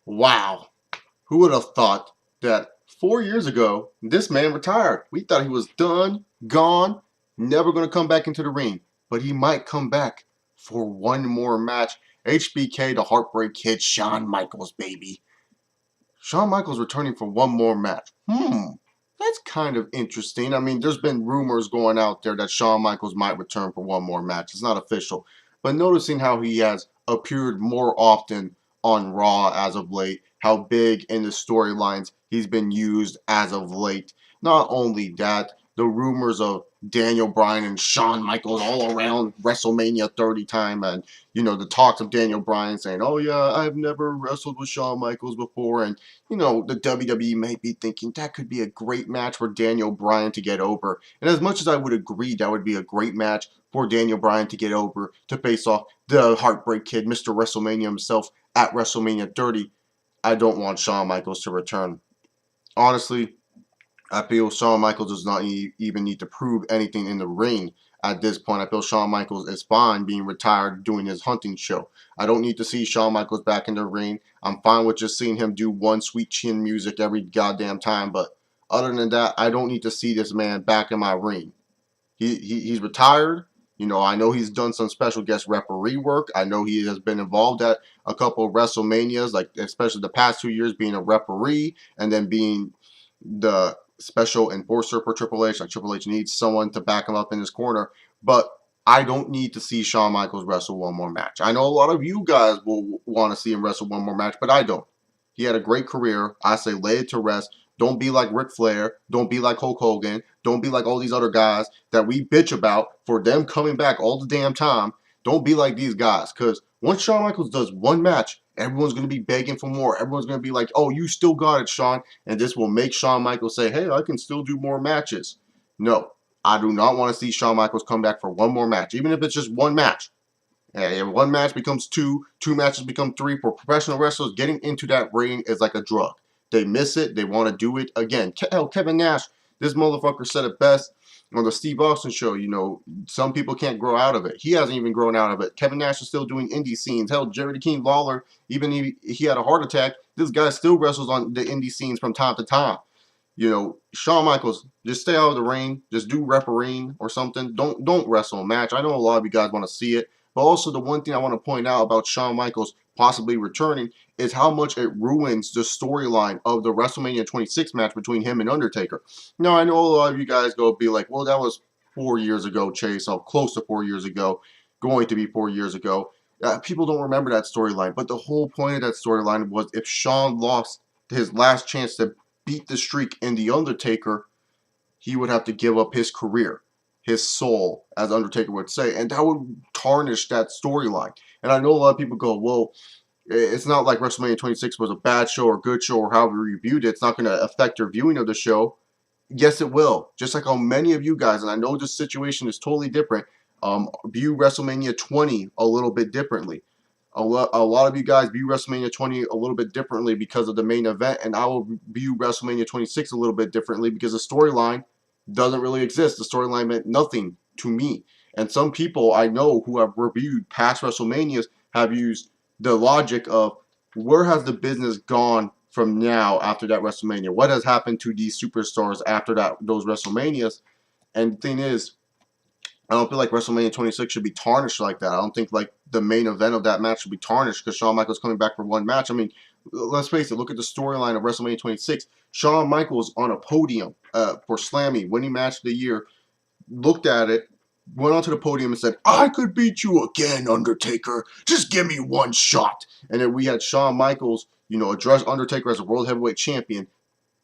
Wow. Who would have thought that 4 years ago, this man retired? We thought he was done, gone, never going to come back into the ring. But he might come back for one more match. HBK, the Heartbreak Kid, Shawn Michaels, baby. Shawn Michaels returning for one more match. That's kind of interesting. I mean, there's been rumors going out there that Shawn Michaels might return for one more match. It's not official. But noticing how he has appeared more often on Raw as of late, how big in the storylines he's been used as of late. Not only that, the rumors of Daniel Bryan and Shawn Michaels all around WrestleMania 30 time, and the talks of Daniel Bryan saying, "Oh yeah, I've never wrestled with Shawn Michaels before," and the WWE may be thinking that could be a great match for Daniel Bryan to get over. And as much as I would agree that would be a great match for Daniel Bryan to get over, to face off the Heartbreak Kid, Mr. WrestleMania himself at WrestleMania 30, I don't want Shawn Michaels to return. Honestly, I feel Shawn Michaels does not even need to prove anything in the ring at this point. I feel Shawn Michaels is fine being retired doing his hunting show. I don't need to see Shawn Michaels back in the ring. I'm fine with just seeing him do one sweet chin music every goddamn time. But other than that, I don't need to see this man back in my ring. He's retired. I know he's done some special guest referee work. I know he has been involved at a couple of WrestleManias, like especially the past 2 years, being a referee and then being the special enforcer for Triple H. Like Triple H needs someone to back him up in his corner. But I don't need to see Shawn Michaels wrestle one more match. I know a lot of you guys will want to see him wrestle one more match, but I don't. He had a great career. I say lay it to rest. Don't be like Ric Flair. Don't be like Hulk Hogan. Don't be like all these other guys that we bitch about for them coming back all the damn time. Don't be like these guys. Because once Shawn Michaels does one match, everyone's going to be begging for more. Everyone's going to be like, oh, you still got it, Shawn. And this will make Shawn Michaels say, hey, I can still do more matches. No, I do not want to see Shawn Michaels come back for one more match, even if it's just one match. And one match becomes two matches become three. For professional wrestlers, getting into that ring is like a drug. They miss it, they want to do it again. Hell, Kevin Nash, this motherfucker said it best on the Steve Austin show. Some people can't grow out of it. He hasn't even grown out of it. Kevin Nash is still doing indie scenes. Hell, Jerry the King Lawler, even he had a heart attack, this guy still wrestles on the indie scenes from time to time. Shawn Michaels, just stay out of the ring. Just do refereeing or something. Don't wrestle a match. I know a lot of you guys want to see it. But also the one thing I want to point out about Shawn Michaels possibly returning is how much it ruins the storyline of the WrestleMania 26 match between him and Undertaker. Now, I know a lot of you guys go be like, well, that was 4 years ago, Chase, or close to 4 years ago, going to be 4 years ago. People don't remember that storyline. But the whole point of that storyline was if Shawn lost his last chance to beat the streak in The Undertaker, he would have to give up his career, his soul, as Undertaker would say, and that would tarnish that storyline. And I know a lot of people go, well, it's not like WrestleMania 26 was a bad show or good show or however you viewed it. It's not going to affect your viewing of the show. Yes, it will. Just like how many of you guys, and I know this situation is totally different, view WrestleMania 20 a little bit differently. A lot of you guys view WrestleMania 20 a little bit differently because of the main event, and I will view WrestleMania 26 a little bit differently because the storyline doesn't really exist. The storyline meant nothing to me. And some people I know who have reviewed past WrestleManias have used the logic of where has the business gone from now after that WrestleMania? What has happened to these superstars after those WrestleManias? And the thing is, I don't feel like WrestleMania 26 should be tarnished like that. I don't think like the main event of that match should be tarnished because Shawn Michaels coming back for one match. I mean, let's face it. Look at the storyline of WrestleMania 26. Shawn Michaels on a podium for Slammy, winning match of the year. Looked at it, went onto the podium and said, "I could beat you again, Undertaker. Just give me one shot." And then we had Shawn Michaels, address Undertaker as a world heavyweight champion,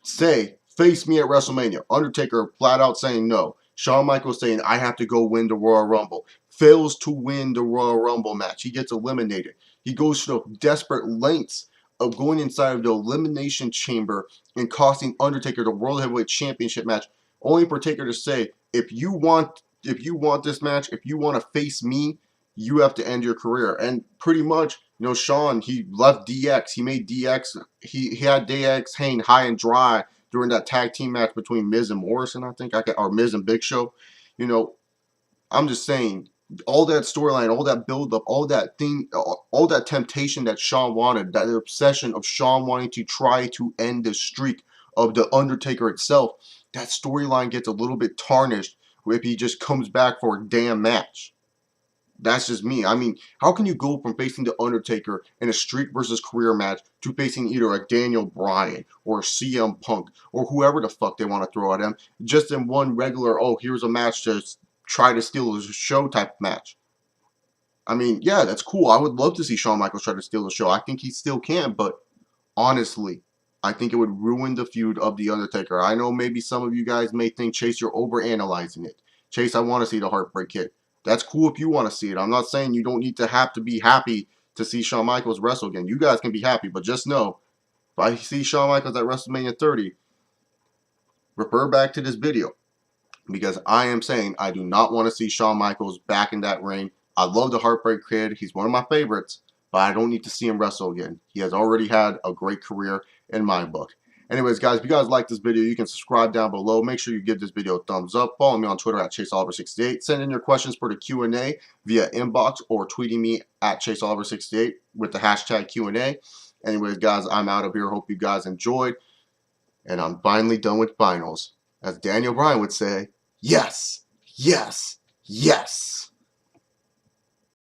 say, face me at WrestleMania. Undertaker flat out saying no. Shawn Michaels saying, I have to go win the Royal Rumble. Fails to win the Royal Rumble match. He gets eliminated. He goes to the desperate lengths of going inside of the Elimination Chamber and costing Undertaker the World Heavyweight Championship match, only for Taker to say, if you want this match, if you want to face me, you have to end your career. And pretty much, Shawn, he left DX. He made DX. He had DX hanging high and dry during that tag team match between Miz and Morrison, I think, or Miz and Big Show. You know, I'm just saying, all that storyline, all that build up, all that thing, all that temptation that Shawn wanted, that obsession of Shawn wanting to try to end the streak of the Undertaker itself, that storyline gets a little bit tarnished if he just comes back for a damn match. That's just me. I mean, how can you go from facing the Undertaker in a streak versus career match to facing either a Daniel Bryan or a CM Punk or whoever the fuck they want to throw at him just in one regular, oh, here's a match to try to steal the show type match? I mean, yeah, that's cool. I would love to see Shawn Michaels try to steal the show. I think he still can, but honestly, I think it would ruin the feud of The Undertaker. I know maybe some of you guys may think, Chase, you're overanalyzing it. Chase, I want to see the Heartbreak Kid. That's cool if you want to see it. I'm not saying you don't need to have to be happy to see Shawn Michaels wrestle again. You guys can be happy, but just know, if I see Shawn Michaels at WrestleMania 30, refer back to this video, because I am saying I do not want to see Shawn Michaels back in that ring. I love the Heartbreak Kid. He's one of my favorites, but I don't need to see him wrestle again. He has already had a great career in my book. Anyways, guys, if you guys like this video, you can subscribe down below. Make sure you give this video a thumbs up. Follow me on Twitter at ChaseOliver68. Send in your questions for the Q&A via inbox or tweeting me at ChaseOliver68 with the hashtag Q&A. Anyways, guys, I'm out of here. Hope you guys enjoyed. And I'm finally done with finals. As Daniel Bryan would say, yes, yes, yes.